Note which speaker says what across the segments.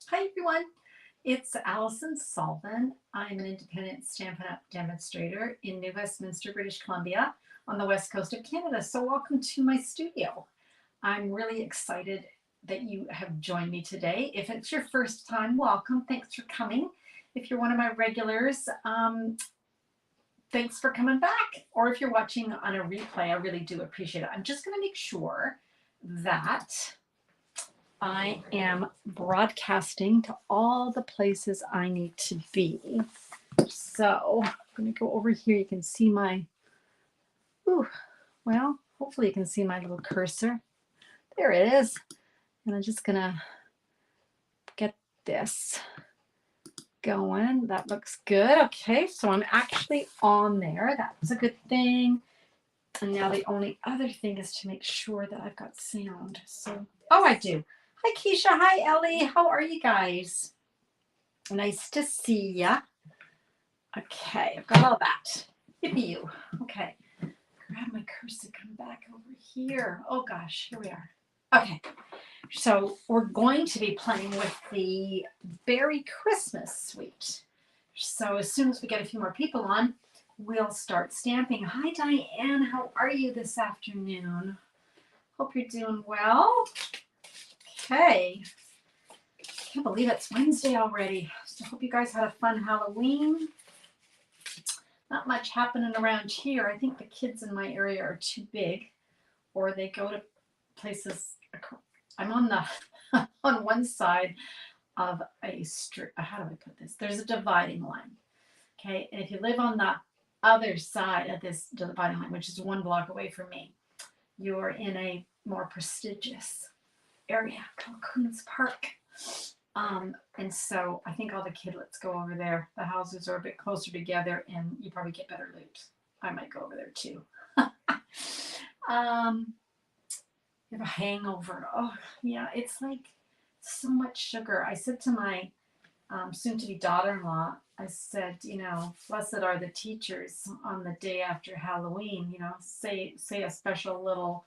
Speaker 1: Hi everyone, it's Alison Sullivan. I'm an independent Stampin' Up! Demonstrator in New Westminster, British Columbia on the west coast of Canada. So welcome to my studio. I'm really excited that you have joined me today. If it's your first time, welcome. Thanks for coming. If you're one of my regulars, thanks for coming back. Or if you're watching on a replay, I really do appreciate it. I'm just going to make sure that I am broadcasting to all the places I need to be. So I'm going to go over here. You can see my, well, hopefully you can see my little cursor. There it is. And I'm just going to get this going. That looks good. Okay, so I'm actually on there. That was a good thing. And now the only other thing is to make sure that I've got sound. So, oh, I do. Hi, Keisha. Hi, Ellie. How are you guys? Nice to see ya. Okay, I've got all that. Yippee you. Okay, grab my cursor, come back over here. Oh gosh, here we are. Okay, so we're going to be playing with the Beary Christmas Suite. So as soon as we get a few more people on, we'll start stamping. Hi, Diane. How are you this afternoon? Hope you're doing well. Okay. Can't believe it's Wednesday already. So I hope you guys had a fun Halloween. Not much happening around here. I think the kids in my area are too big, or they go to places. I'm on the on one side of a street. How do I put this? There's a dividing line. Okay, and if you live on the other side of this dividing line, which is 1 block away from me, you're in a more prestigious area called Coons Park. And so I think all the kidlets go over there. The houses are a bit closer together and you probably get better loot. I might go over there too. You have a hangover. Oh, yeah, it's like so much sugar. I said to my soon-to-be daughter-in-law, I said, you know, blessed are the teachers on the day after Halloween, you know, say a special little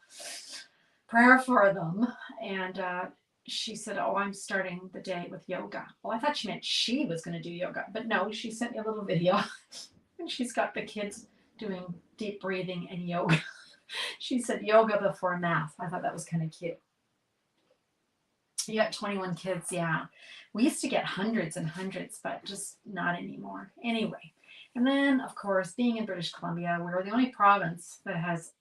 Speaker 1: prayer for them. And she said, oh, I'm starting the day with yoga. Well, I thought she meant she was going to do yoga, but no, she sent me a little video and she's got the kids doing deep breathing and yoga. She said yoga before math. I thought that was kind of cute. You got 21 kids, yeah. We used to get hundreds and hundreds, but just not anymore. Anyway, and then, of course, being in British Columbia, we're the only province that has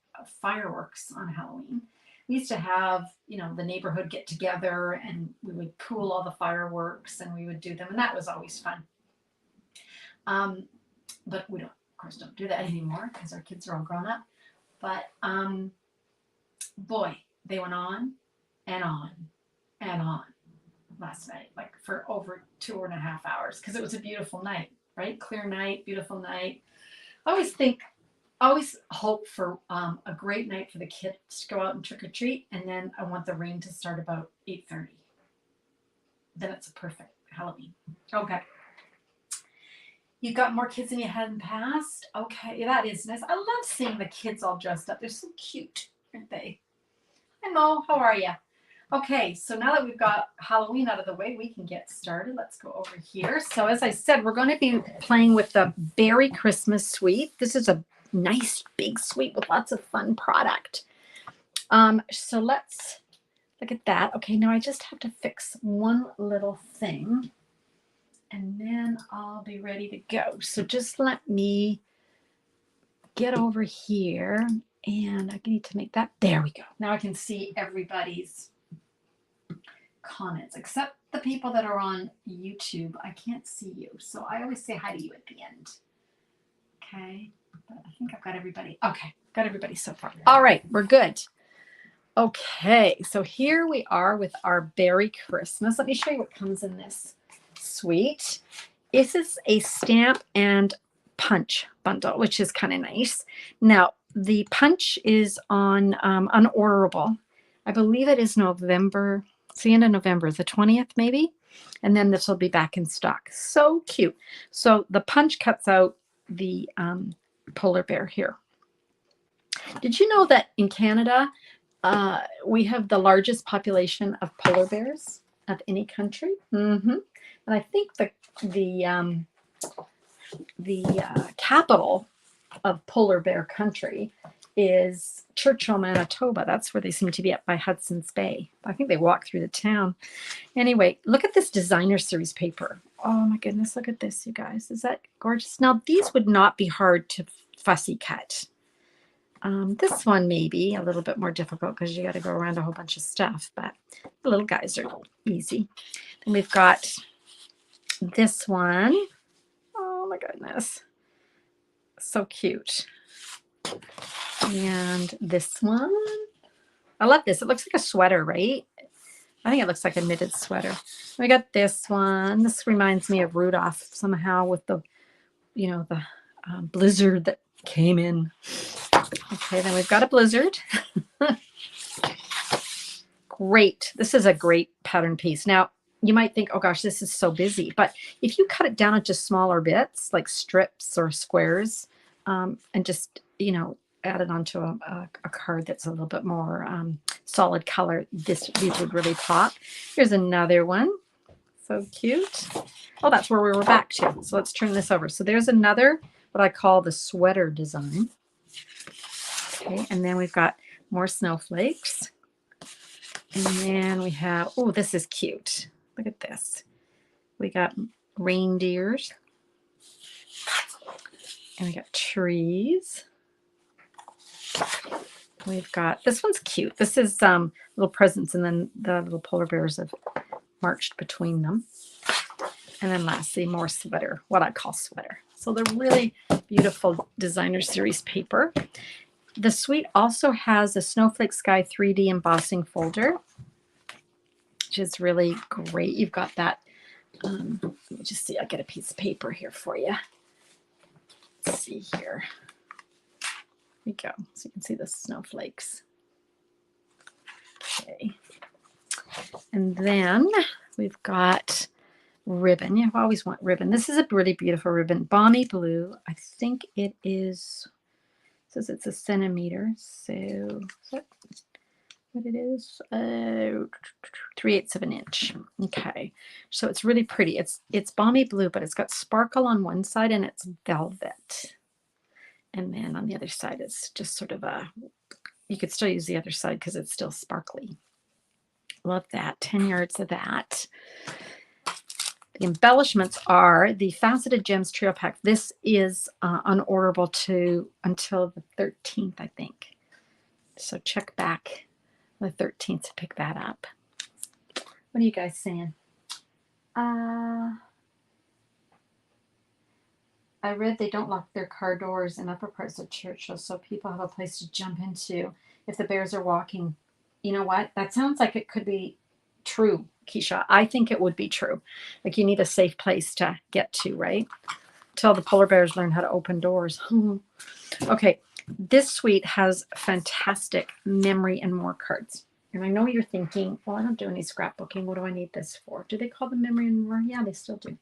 Speaker 1: fireworks on Halloween. We used to have, you know, the neighborhood get together and we would pool all the fireworks and we would do them, and that was always fun. But we don't, of course, don't do that anymore because our kids are all grown up. But boy, they went on and on and on last night, like for over 2.5 hours, because it was a beautiful night, right? Clear night, beautiful night. I always hope for a great night for the kids to go out and trick or treat, and then I want the rain to start about 8:30. Then it's a perfect Halloween. Okay. You got more kids than you had in the past? Okay, that is nice. I love seeing the kids all dressed up. They're so cute, aren't they? Hi, Mo. How are you? Okay, so now that we've got Halloween out of the way, we can get started. Let's go over here. So as I said, we're going to be playing with the Beary Christmas Suite. This is a nice big suite with lots of fun product. So let's look at that. Okay, now I just have to fix one little thing and then I'll be ready to go. So just let me get over here and I need to make that. There we go. Now I can see everybody's comments, except the people that are on YouTube. I can't see you. So I always say hi to you at the end. Okay. But I think I've got everybody. Okay. Got everybody so far. All right. We're good. Okay. So here we are with our Beary Christmas. Let me show you what comes in this suite. This is a stamp and punch bundle, which is kind of nice. Now, the punch is on unorderable. I believe it is November. It's the end of November, the 20th maybe. And then this will be back in stock. So cute. So the punch cuts out the polar bear here. Did you know that in Canada, we have the largest population of polar bears? of any country. And I think the capital of polar bear country is Churchill, Manitoba. That's where they seem to be up by Hudson's Bay. I think they walk through the town. Anyway, look at this designer series paper. Oh my goodness, look at this, you guys. Is that gorgeous? Now, these would not be hard to fussy cut. This one may be a little bit more difficult because you got to go around a whole bunch of stuff, but the little guys are easy. Then we've got this one. Oh my goodness. So cute. And this one. I love this. It looks like a sweater, right? I think it looks like a knitted sweater. We got this one. This reminds me of Rudolph somehow with the, the blizzard that came in. Okay, then we've got a blizzard. Great. This is a great pattern piece. Now, you might think, oh gosh, this is so busy. But if you cut it down into smaller bits, like strips or squares, and just, add it onto a card that's a little bit more solid color, these would really pop. Here's another one. So cute. Oh, that's where we were back to. So let's turn this over. So there's another, what I call the sweater design. Okay, and then we've got more snowflakes. And then we have, oh, this is cute. Look at this. We got reindeers. And we got trees. We've got, this one's cute. This is little presents, and then the little polar bears have marched between them. And then lastly, more sweater, what I call sweater. So they're really beautiful designer series paper. The suite also has a Snowflake Sky 3D embossing folder, which is really great. You've got that. Let me just see. I'll get a piece of paper here for you. Let's see here. Here we go. So you can see the snowflakes. Okay. And then we've got ribbon. You always want ribbon. This is a really beautiful ribbon. Balmy blue. I think it is, it says it's a centimeter. So is that what it is? 3/8 of an inch. Okay. So it's really pretty. It's balmy blue, but it's got sparkle on one side and it's velvet. And then on the other side, it's just sort of a, you could still use the other side because it's still sparkly. Love that. 10 yards of that. The embellishments are the Faceted Gems Trio Pack. This is unorderable until the 13th, I think. So check back the 13th to pick that up. What are you guys saying? I read they don't lock their car doors in upper parts of Churchill, so people have a place to jump into if the bears are walking. You know what? That sounds like it could be true, Keisha. I think it would be true. Like you need a safe place to get to, right? Till the polar bears learn how to open doors. Okay, this suite has fantastic memory and more cards. And I know you're thinking, well, I don't do any scrapbooking. What do I need this for? Do they call them memory and more? Yeah, they still do.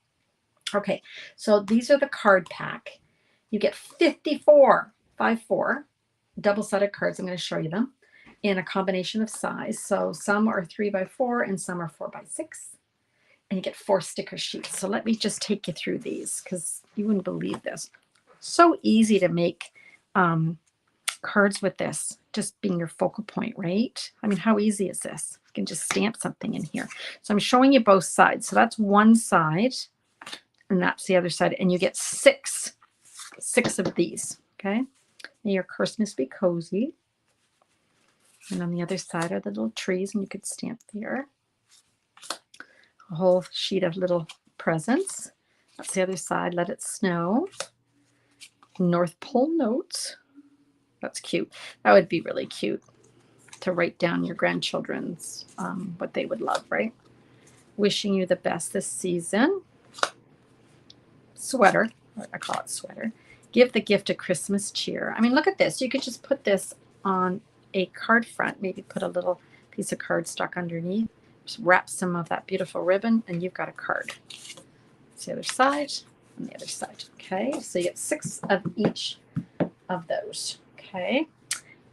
Speaker 1: Okay, so these are the card pack. You get 54 double-sided cards. I'm going to show you them in a combination of size. So some are 3x4 and some are 4x6. And you get 4 sticker sheets. So let me just take you through these because you wouldn't believe this. So easy to make cards with this, just being your focal point, right? I mean, how easy is this? You can just stamp something in here. So I'm showing you both sides. So that's one side. And that's the other side. And you get six of these, okay? May your Christmas be cozy. And on the other side are the little trees, and you could stamp there. A whole sheet of little presents. That's the other side. Let it snow. North Pole notes. That's cute. That would be really cute to write down your grandchildren's, what they would love, right? Wishing you the best this season. Sweater, I call it sweater. Give the gift of Christmas cheer. I mean, look at this. You could just put this on a card front, maybe put a little piece of cardstock underneath, just wrap some of that beautiful ribbon, and you've got a card. It's the other side and the other side. Okay, so you get 6 of each of those. Okay,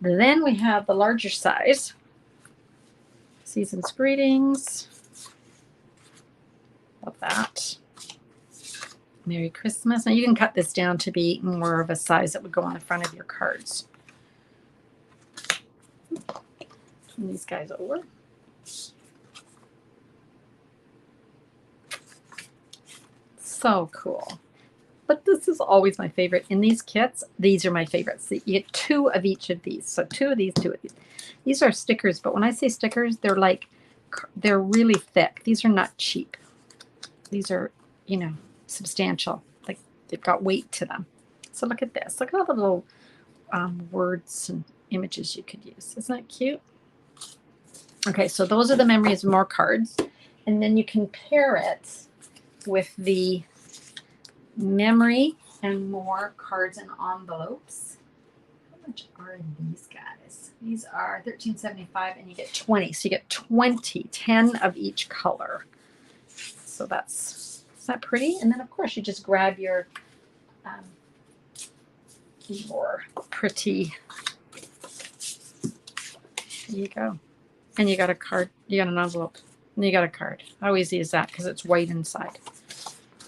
Speaker 1: then we have the larger size. Season's greetings. Love that. Merry Christmas. Now you can cut this down to be more of a size that would go on the front of your cards. Turn these guys over. So cool. But this is always my favorite. In these kits, these are my favorites. You get 2 of each of these. So 2 of these, 2 of these. These are stickers, but when I say stickers, they're really thick. These are not cheap. These are, you know, substantial. Like they've got weight to them. So look at this. Look at all the little words and images you could use. Isn't that cute? Okay, so those are the memories of more cards. And then you can pair it with the memory and more cards and envelopes. How much are these guys? These are $13.75 and you get 20. So you get 10 of each color. So is that pretty? And then of course you just grab your pretty, there you go. And you got a card, you got an envelope, and you got a card. How easy is that? Because it's white inside.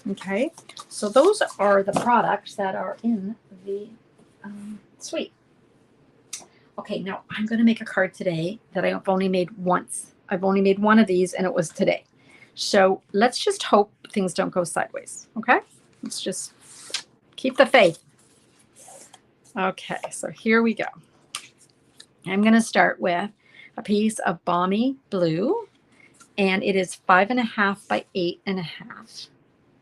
Speaker 1: Okay, so those are the products that are in the suite. Okay, now I'm going to make a card today that I've only made once. I've only made one of these, and it was today. So let's just hope things don't go sideways. Okay, let's just keep the faith. Okay, so here we go. I'm going to start with a piece of Balmy Blue, and it is 5.5 by 8.5.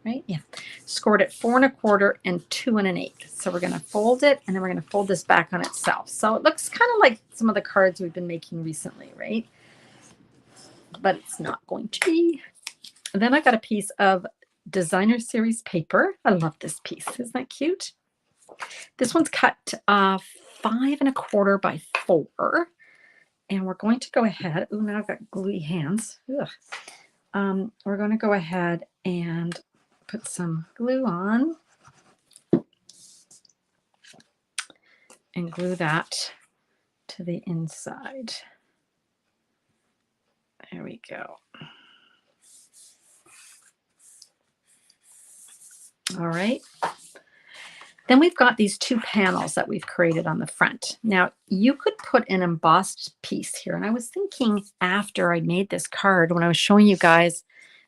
Speaker 1: Right? Yeah. Scored at 4 1/4 and 2 1/8. So we're going to fold it, and then we're going to fold this back on itself. So it looks kind of like some of the cards we've been making recently, right? But it's not going to be. And then I got a piece of Designer Series paper. I love this piece. Isn't that cute? This one's cut 5 1/4 by 4. And we're going to go ahead. Ooh, now I've got gluey hands. Ugh. We're going to go ahead and put some glue on and glue that to the inside. There we go. All right. Then we've got these 2 panels that we've created on the front. Now, you could put an embossed piece here. And I was thinking after I made this card, when I was showing you guys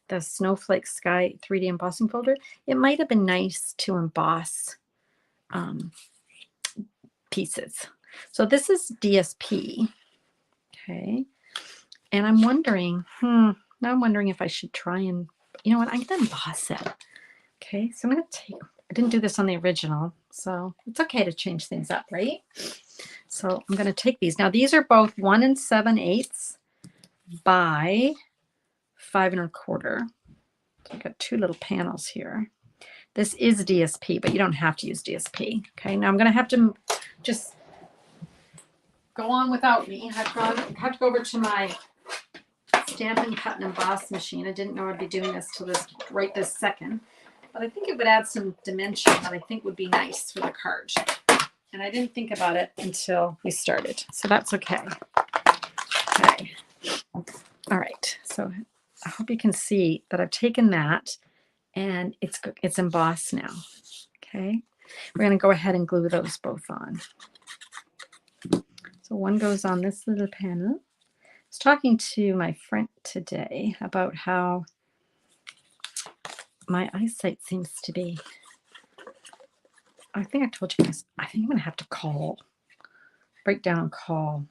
Speaker 1: the Snowflake Sky 3D embossing folder, it might have been nice to emboss pieces. So this is DSP. Okay. And I'm wondering, now I'm wondering if I should try and, you know what, I'm going to emboss it. Okay. So I'm going to take, I didn't do this on the original, so it's okay to change things up, right? So I'm going to take these. Now these are both 1 7/8 by 5 1/4. So I've got 2 little panels here. This is DSP, but you don't have to use DSP. Okay, now I'm going to have to just go on without me. I have to go over to my Stampin' Cut and Emboss machine. I didn't know I'd be doing this till right this second. But I think it would add some dimension that I think would be nice for the card. And I didn't think about it until we started. So that's okay. Okay. All right. So I hope you can see that I've taken that and it's embossed now. Okay. We're going to go ahead and glue those both on. So one goes on this little panel. I was talking to my friend today about how my eyesight seems to be, I think I told you guys, I think I'm going to have to break down and call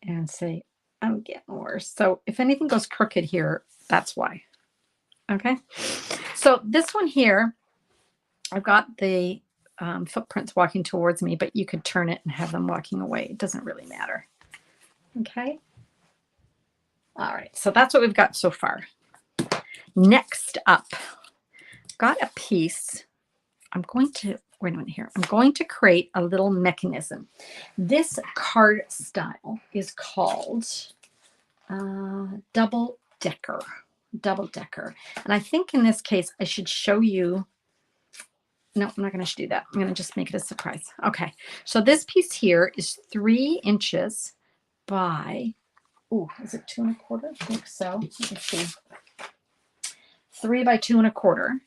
Speaker 1: and say, I'm getting worse. So if anything goes crooked here, that's why. Okay. So this one here, I've got the footprints walking towards me, but you could turn it and have them walking away. It doesn't really matter. Okay. All right. So that's what we've got so far. Next up, got a piece. I'm going to, wait a minute here. I'm going to create a little mechanism. This card style is called double decker. And I think in this case, I should show you. No, I'm not going to do that. I'm going to just make it a surprise. Okay. So this piece here is 3 inches by, is it 2 1/4? I think so. Let me see. 3 by 2 1/4.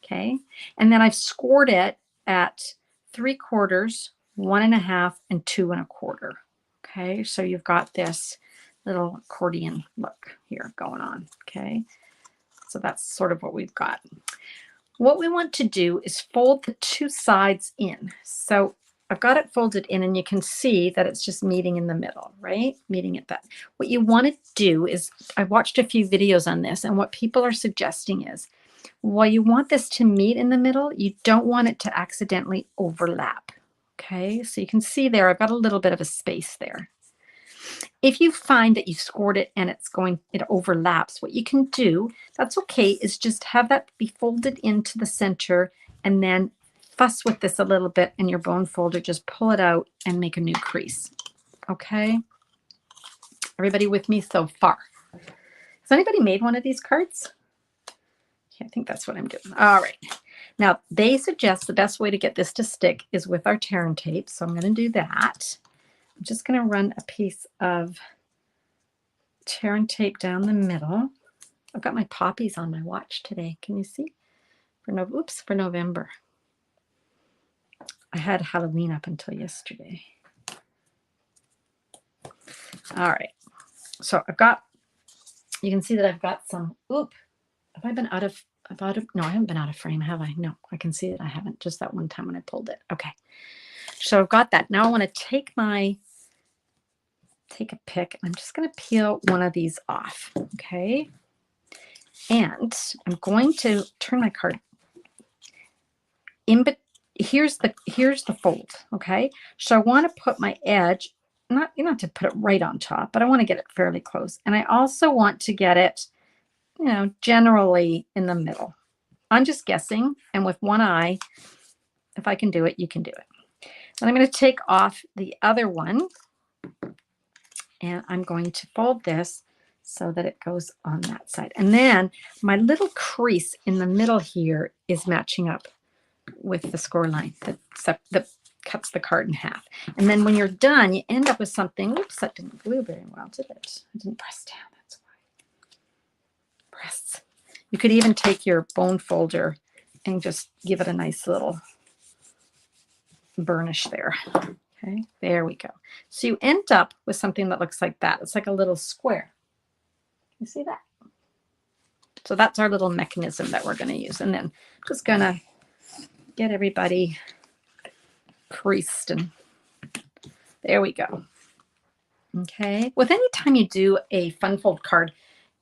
Speaker 1: Okay. And then I've scored it at 3/4, 1 1/2, and 2 1/4. Okay. So you've got this little accordion look here going on. Okay. So that's sort of what we've got. What we want to do is fold the two sides in. So I've got it folded in and you can see that it's just meeting in the middle, right? Meeting at that. What you want to do is, I watched a few videos on this, and what people are suggesting is, while you want this to meet in the middle, you don't want it to accidentally overlap. Okay, so you can see there, I've got a little bit of a space there. If you find that you've scored it and it overlaps, what you can do, that's okay, is just have that be folded into the center and then fuss with this a little bit in your bone folder, just pull it out and make a new crease. Okay. Everybody with me so far? Has anybody made one of these cards? I think that's what I'm doing. All right. Now they suggest the best way to get this to stick is with our tear and tape. So I'm going to do that. I'm just going to run a piece of tear and tape down the middle. I've got my poppies on my watch today. Can you see? For November. I had Halloween up until yesterday. All right. So you can see that I've got some, have I been out of, no, I haven't been out of frame, have I? No, I can see that I haven't, just that one time when I pulled it. Okay. So I've got that. Now I want to take a pick, and I'm just going to peel one of these off. Okay. And I'm going to turn my card in, but here's the fold. Okay. So I want to put my edge, not to put it right on top, but I want to get it fairly close. And I also want to get it, generally in the middle. I'm just guessing. And with one eye, if I can do it, you can do it. And I'm going to take off the other one, and I'm going to fold this so that it goes on that side. And then my little crease in the middle here is matching up with the score line that cuts the card in half. And then when you're done, you end up with something. Oops, that didn't glue very well, did it? I didn't press down. That's why. Press. You could even take your bone folder and just give it a nice little burnish there. Okay, there we go. So you end up with something that looks like that. It's like a little square. You see that? So that's our little mechanism that we're going to use. And then just going to get everybody creased, and there we go. Okay. With any time you do a fun fold card,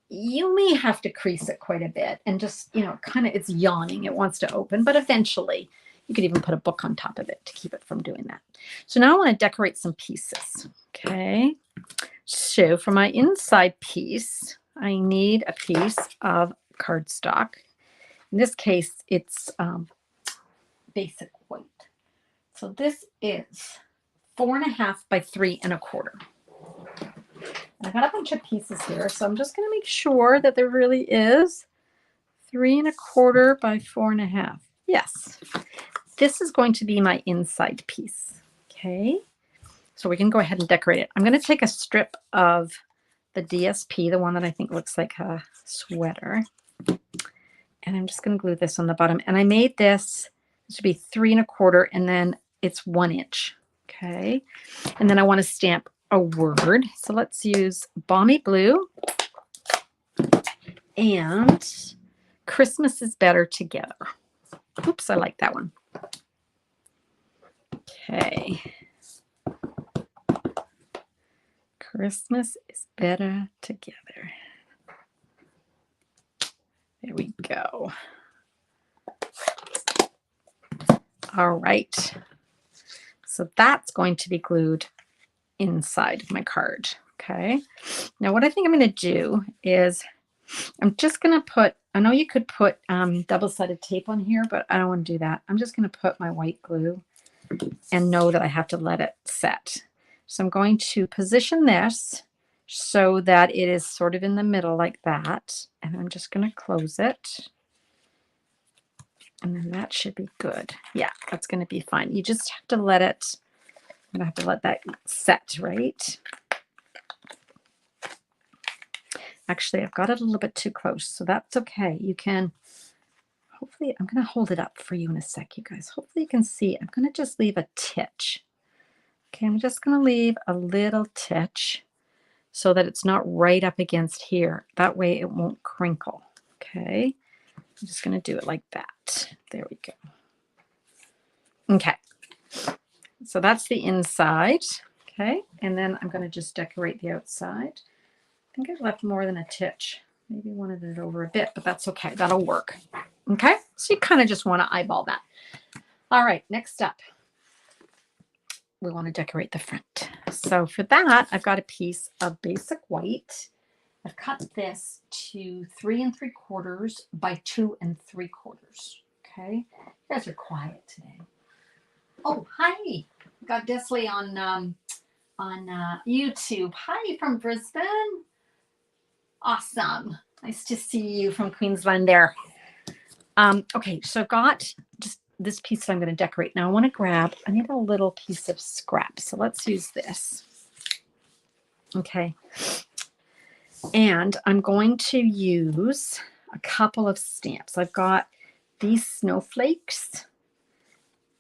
Speaker 1: you may have to crease it quite a bit and just, kind of, it's yawning. It wants to open, but eventually you could even put a book on top of it to keep it from doing that. So now I want to decorate some pieces. Okay. So for my inside piece, I need a piece of cardstock. In this case, it's basic white. So this is 4 1/2 by 3 1/4. I got a bunch of pieces here, so I'm just going to make sure that there really is 3 1/4 by 4 1/2. Yes, this is going to be my inside piece. Okay, so we can go ahead and decorate it. I'm going to take a strip of the DSP, the one that I think looks like a sweater, and I'm just going to glue this on the bottom. And I made this to be 3 1/4, and then it's 1 inch. Okay, and then I want to stamp a word. So let's use Balmy Blue and Christmas is Better Together. Oops, I like that one. Okay. Christmas is better together. There we go. All right. So that's going to be glued inside of my card. Okay. Now what I think I'm going to do is I'm just going to put, I know you could put double-sided tape on here, but I don't want to do that. I'm just going to put my white glue and know that I have to let it set. So I'm going to position this so that it is sort of in the middle like that. And I'm just going to close it. And then that should be good. Yeah, that's going to be fine. You just have to let it, I'm going to have to let that set, right? Actually, I've got it a little bit too close, so that's okay. You can, hopefully, I'm going to hold it up for you in a sec, you guys. Hopefully you can see. I'm going to just leave a titch. Okay, I'm just going to leave a little titch so that it's not right up against here. That way it won't crinkle. Okay, I'm just going to do it like that. There we go. Okay, so that's the inside. Okay, and then I'm going to just decorate the outside. I think I've left more than a titch. Maybe wanted it over a bit, but that's okay. That'll work. Okay, so you kind of just want to eyeball that. All right, next up, we want to decorate the front. So for that, I've got a piece of basic white. I've cut this to 3 3/4 by 2 3/4. Okay, you guys are quiet today. Oh, hi, got Desley on YouTube. Hi from Brisbane. Awesome. Nice to see you from Queensland there. Okay, so I've got just this piece that I'm going to decorate. Now I want to grab, I need a little piece of scrap. So let's use this. Okay. And I'm going to use a couple of stamps. I've got these snowflakes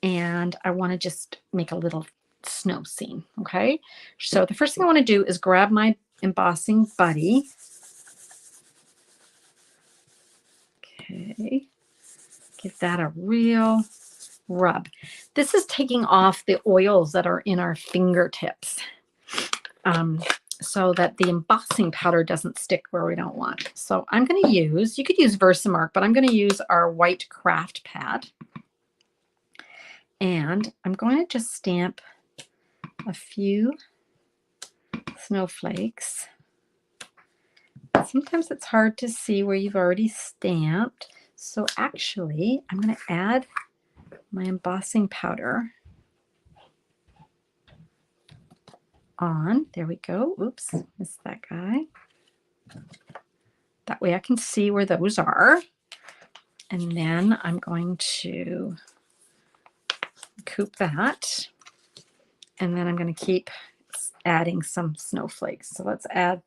Speaker 1: and I want to just make a little snow scene. Okay. So the first thing I want to do is grab my embossing buddy. Okay. Give that a real rub. This is taking off the oils that are in our fingertips so that the embossing powder doesn't stick where we don't want. So I'm going to use, you could use Versamark, but I'm going to use our white craft pad. And I'm going to just stamp a few snowflakes. Sometimes it's hard to see where you've already stamped. So actually, I'm going to add my embossing powder on. There we go. Oops, missed that guy. That way I can see where those are. And then I'm going to coop that. And then I'm going to keep adding some snowflakes. So let's add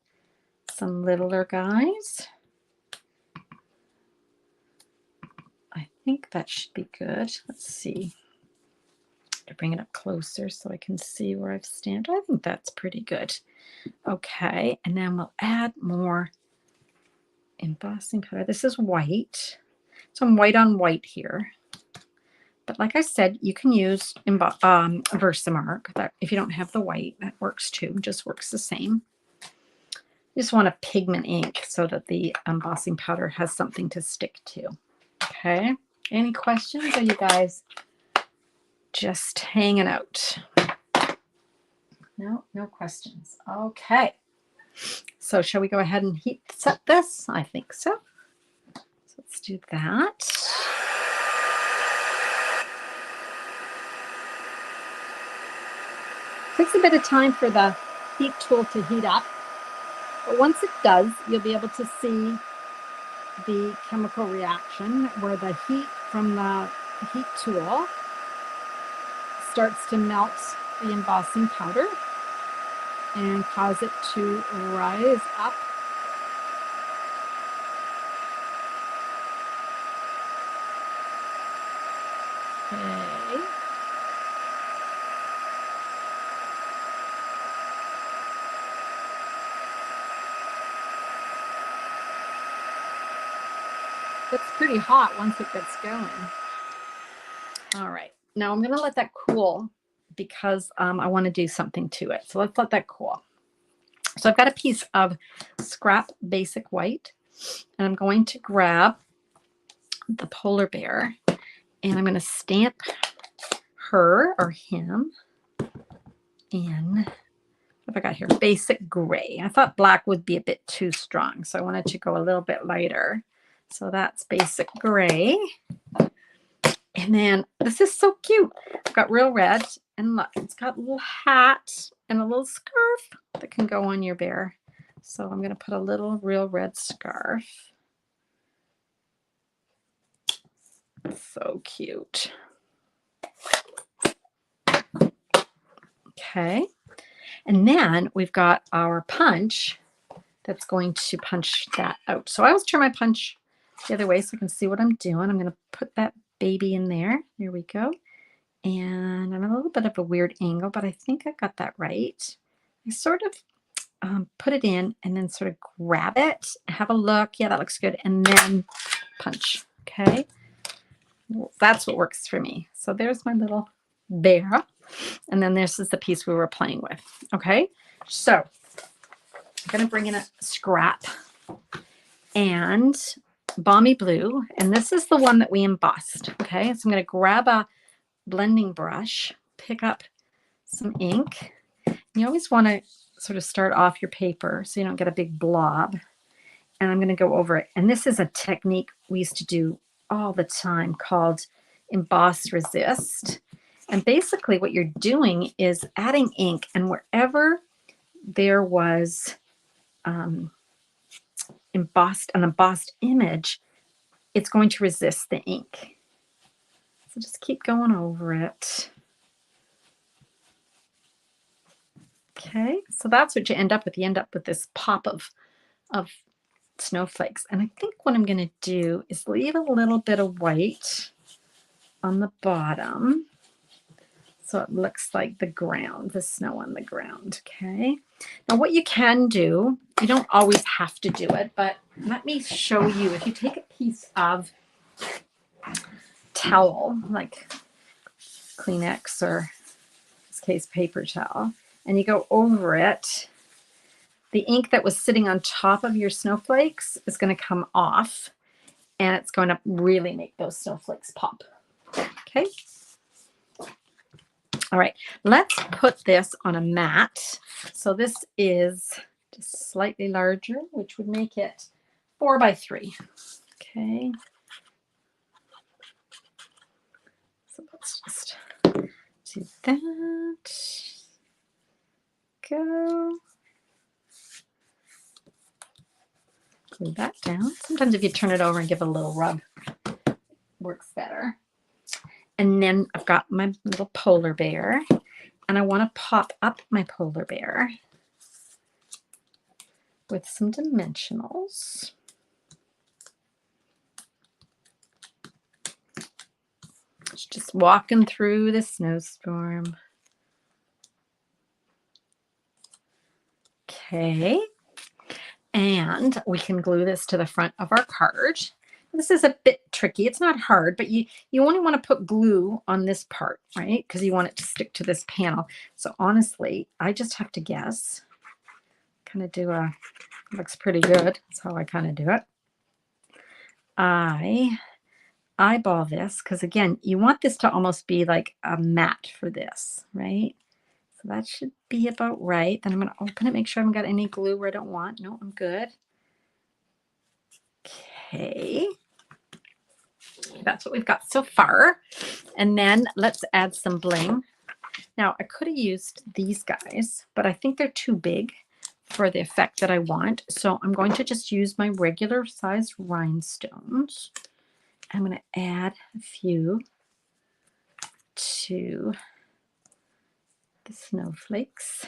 Speaker 1: some littler guys. I think that should be good. Let's see. To bring it up closer so I can see where I've stamped. I think that's pretty good. Okay, and then we'll add more embossing powder. This is white. So I'm white on white here. But like I said, you can use Versamark. That if you don't have the white, that works too. Just works the same. You just want a pigment ink so that the embossing powder has something to stick to. Okay. Any questions? Are you guys just hanging out? No questions. Okay. So shall we go ahead and heat set this? I think so. So let's do that. Takes a bit of time for the heat tool to heat up, but once it does, you'll be able to see the chemical reaction where the heat from the heat tool starts to melt the embossing powder and cause it to rise up. Okay. It's pretty hot once it gets going. All right, now I'm going to let that cool because I want to do something to it. So let's let that cool. So I've got a piece of scrap basic white, and I'm going to grab the polar bear, and I'm going to stamp her or him in, what have I got here? Basic gray. I thought black would be a bit too strong, so I wanted to go a little bit lighter. So that's basic gray. And then this is so cute. I've got real red, and look, it's got a little hat and a little scarf that can go on your bear. So I'm going to put a little real red scarf. So cute. Okay. And then we've got our punch, that's going to punch that out. So I always turn my punch the other way so I can see what I'm doing. I'm going to put that baby in there. There we go. And I'm a little bit of a weird angle, but I think I got that right. I sort of put it in and then sort of grab it, have a look. Yeah, that looks good. And then punch. Okay. That's what works for me. So there's my little bear. And then this is the piece we were playing with. Okay. So I'm going to bring in a scrap and Balmy Blue. And this is the one that we embossed. Okay. So I'm going to grab a blending brush, pick up some ink. You always want to sort of start off your paper so you don't get a big blob. And I'm going to go over it. And this is a technique we used to do all the time called emboss resist. And basically what you're doing is adding ink, and wherever there was an embossed image, it's going to resist the ink. So just keep going over it. Okay, so that's what you end up with. You end up with this pop of snowflakes. And I think what I'm going to do is leave a little bit of white on the bottom so it looks like the ground, the snow on the ground. Okay, now what you can do, you don't always have to do it, but let me show you. If you take a piece of towel, like Kleenex or in this case paper towel, and you go over it, the ink that was sitting on top of your snowflakes is going to come off, and it's going to really make those snowflakes pop. Okay. All right, let's put this on a mat. So this is just slightly larger, which would make it 4 by 3. Okay. So let's just do that. Go. Glue that down. Sometimes if you turn it over and give it a little rub, it works better. And then I've got my little polar bear, and I want to pop up my polar bear with some dimensionals. It's just walking through the snowstorm. Okay. And we can glue this to the front of our card. This is a bit tricky. It's not hard, but you only want to put glue on this part, right? Because you want it to stick to this panel. So honestly, I just have to guess. Kind of do a, looks pretty good. That's how I kind of do it. I eyeball this because, again, you want this to almost be like a mat for this, right? So that should be about right. Then I'm going to open it, make sure I haven't got any glue where I don't want. No, I'm good. Okay. That's what we've got so far. And then let's add some bling. Now, I could have used these guys, but I think they're too big for the effect that I want. So I'm going to just use my regular size rhinestones. I'm going to add a few to the snowflakes.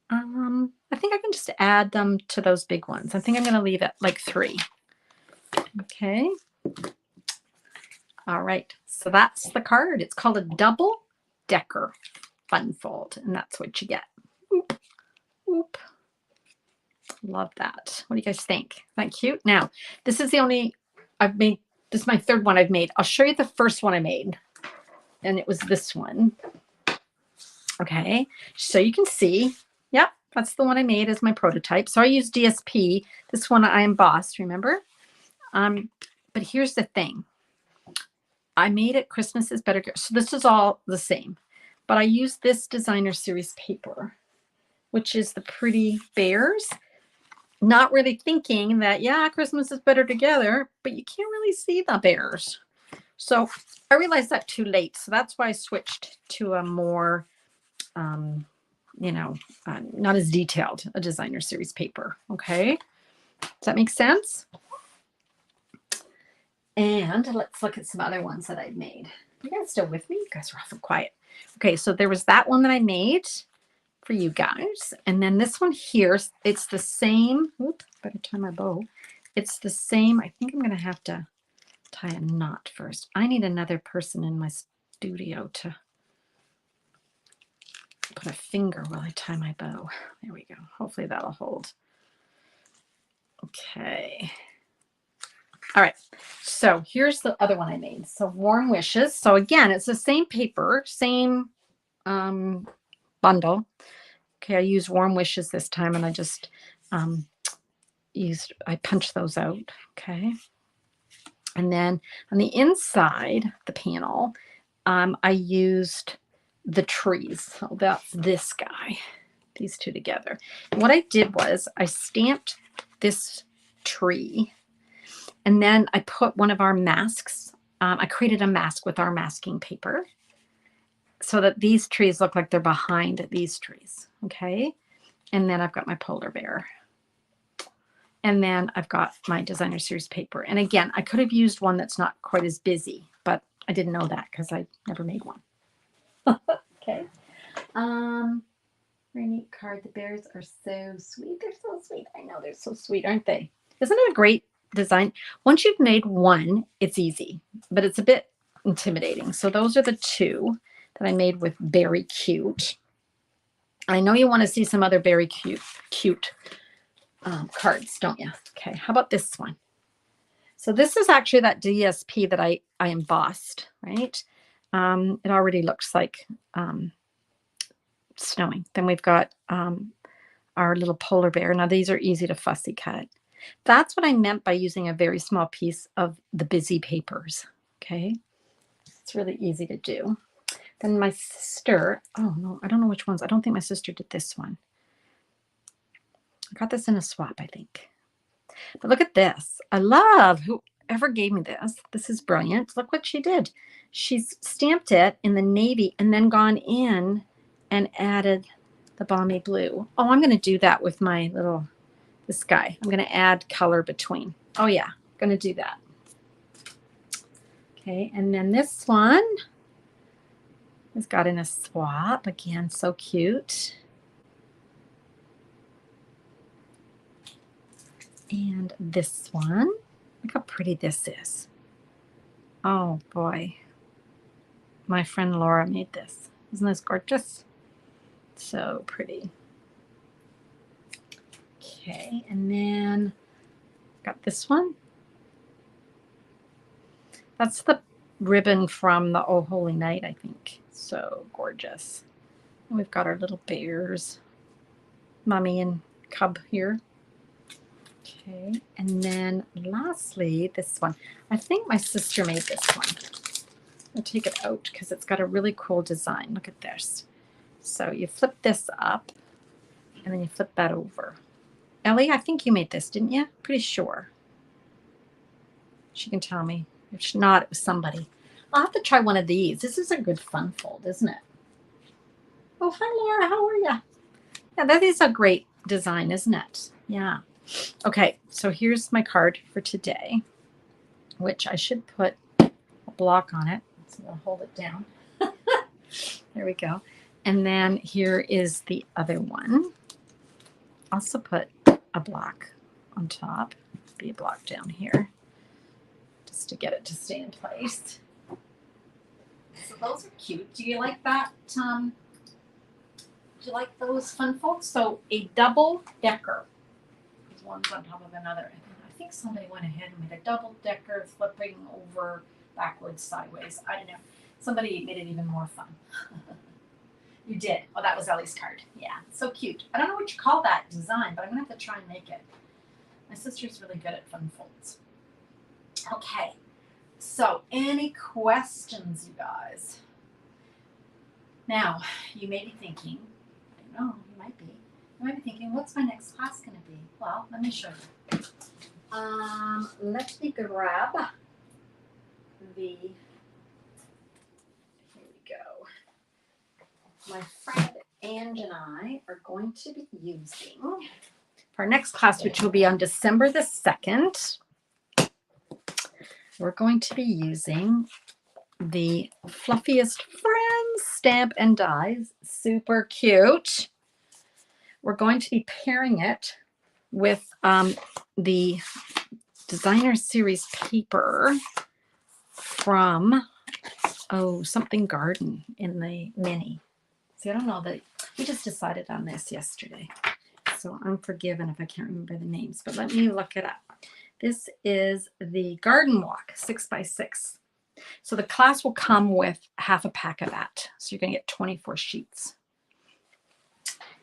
Speaker 1: I think I can just add them to those big ones. I think I'm going to leave it like 3. Okay. All right. So that's the card. It's called a double-decker fun fold, and that's what you get. Oop, oop. Love that. What do you guys think? Isn't that cute? Now, this is the only I've made. This is my 3rd one I've made. I'll show you the first one I made, and it was this one. Okay. So you can see, yep, that's the one I made as my prototype. So I used DSP. This one I embossed, remember? But here's the thing. I made it Christmas is Better. So this is all the same. But I used this designer series paper, which is the pretty bears. Not really thinking that, yeah, Christmas is better together, but you can't really see the bears. So I realized that too late. So that's why I switched to a more, not as detailed, a designer series paper. Okay. Does that make sense? And let's look at some other ones that I've made. You guys still with me? You guys are awful quiet. Okay, so there was that one that I made. for you guys. And then this one here, it's the same. Oops, better tie my bow. It's the same. I think I'm going to have to tie a knot first. I need another person in my studio to put a finger while I tie my bow. There we go. Hopefully that'll hold. Okay. All right. So here's the other one I made. So Warm Wishes. So again, it's the same paper, same bundle. Okay. I used Warm Wishes this time, and I just I punched those out. Okay. And then on the inside, the panel, I used the trees. So that's this guy, these two together. And what I did was I stamped this tree, and then I put one of our masks. I created a mask with our masking paper so that these trees look like they're behind these trees. Okay. And then I've got my polar bear. And then I've got my designer series paper. And again, I could have used one that's not quite as busy, but I didn't know that because I never made one. Okay. Very neat card. The bears are so sweet. They're so sweet. I know they're so sweet, aren't they? Isn't it a great design? Once you've made one, it's easy, but it's a bit intimidating. So those are the two that I made with Beary Cute. I know you want to see some other Beary Cute cards, don't you? Okay, how about this one? So this is actually that DSP that I embossed, right? It already looks like snowing. Then we've got our little polar bear. Now these are easy to fussy cut. That's what I meant by using a very small piece of the busy papers. Okay, it's really easy to do. Then my sister, oh no, I don't know which ones. I don't think my sister did this one. I got this in a swap, I think. But look at this. I love whoever gave me this. This is brilliant. Look what she did. She's stamped it in the navy and then gone in and added the balmy blue. Oh, I'm going to do that with my this guy. I'm going to add color between. Oh yeah, I'm going to do that. Okay, and then this one is got in a swap. Again, so cute. And this one, look how pretty this is. Oh boy. My friend Laura made this. Isn't this gorgeous? So pretty. Okay, and then got this one. That's the ribbon from the Oh Holy Night, I think. So gorgeous. And we've got our little bears, Mommy and Cub here. Okay, and then lastly, this one. I think my sister made this one. I'll take it out because it's got a really cool design. Look at this. So you flip this up and then you flip that over. Ellie, I think you made this, didn't you? Pretty sure. She can tell me. If not, it was somebody. I'll have to try one of these. This is a good fun fold, isn't it? Oh, hi, Laura. How are you? Yeah, that is a great design, isn't it? Yeah. Okay, so here's my card for today, which I should put a block on it. So I'll hold it down. There we go. And then here is the other one. Also put a block on top. Be a block down here just to get it to stay in place. So those are cute. Do you like that? Do you like those fun folks? So a double decker. One's on top of another. I think somebody went ahead and made a double decker flipping over backwards, sideways. I don't know. Somebody made it even more fun. You did. Oh, that was Ellie's card. Yeah, so cute. I don't know what you call that design, but I'm going to have to try and make it. My sister's really good at fun folds. Okay, so any questions, you guys? Now, you may be thinking, I don't know, you might be. You might be thinking, what's my next class going to be? Well, let me show you. Let me grab the, here we go. My friend Ange and I are going to be using, for our next class, which will be on December the 2nd, we're going to be using the Fluffiest Friends stamp and dies. Super cute. we're going to be pairing it with the designer series paper from something garden in the mini. See, I don't know that we just decided on this yesterday, so I'm forgiven if I can't remember the names, but let me look it up. This is the Garden Walk 6x6. So the class will come with half a pack of that. So you're going to get 24 sheets.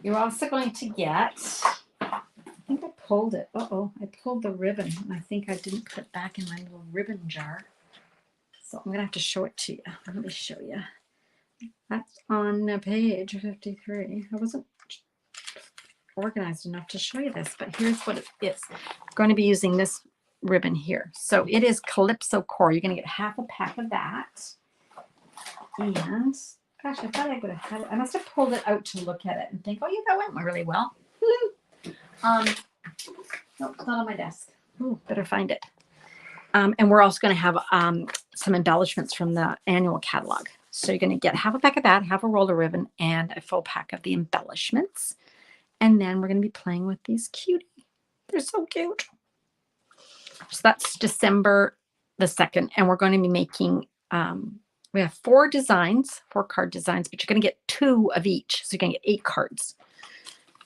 Speaker 1: You're also going to get, I think I pulled it. I pulled the ribbon, and I think I didn't put it back in my little ribbon jar. So I'm going to have to show it to you. Let me show you. That's on page 53. I wasn't organized enough to show you this, but here's what it is. I'm going to be using this ribbon here. So it is Calypso Core. You're going to get half a pack of that. And gosh, I thought I would have had it. I must have pulled it out to look at it and think, oh yeah, that went really well. Nope, it's not on my desk. Ooh, better find it. And we're also going to have some embellishments from the annual catalog. So you're going to get half a pack of that, half a roll of ribbon, and a full pack of the embellishments. And then we're going to be playing with these cuties. They're so cute. So that's December the 2nd. And we're going to be making, we have 4 card designs, but you're going to get 2 of each. So you're going to get 8 cards.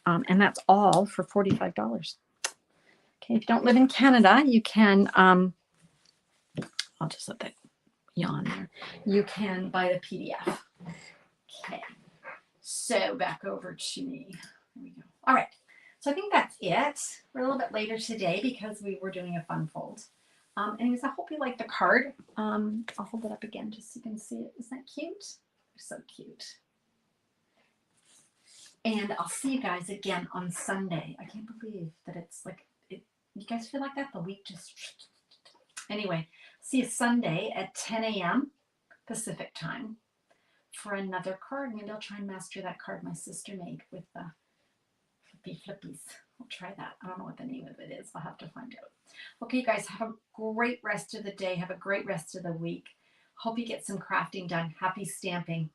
Speaker 1: And that's all for $45. Okay, if you don't live in Canada, you can, I'll just let that yawn there. You can buy the PDF. Okay, so back over to me. There we go. All right, so I think that's it. We're a little bit later today because we were doing a fun fold. Anyways, I hope you like the card. I'll hold it up again just so you can see it. Isn't that cute? They're so cute. And I'll see you guys again on Sunday. I can't believe that it's like, you guys feel like that? The week just... Anyway, see you Sunday at 10 a.m. Pacific time for another card. Maybe I'll try and master that card my sister made with the flippies. I'll try that. I don't know what the name of it is. I'll have to find out. Okay, you guys, have a great rest of the day. Have a great rest of the week. Hope you get some crafting done. Happy stamping.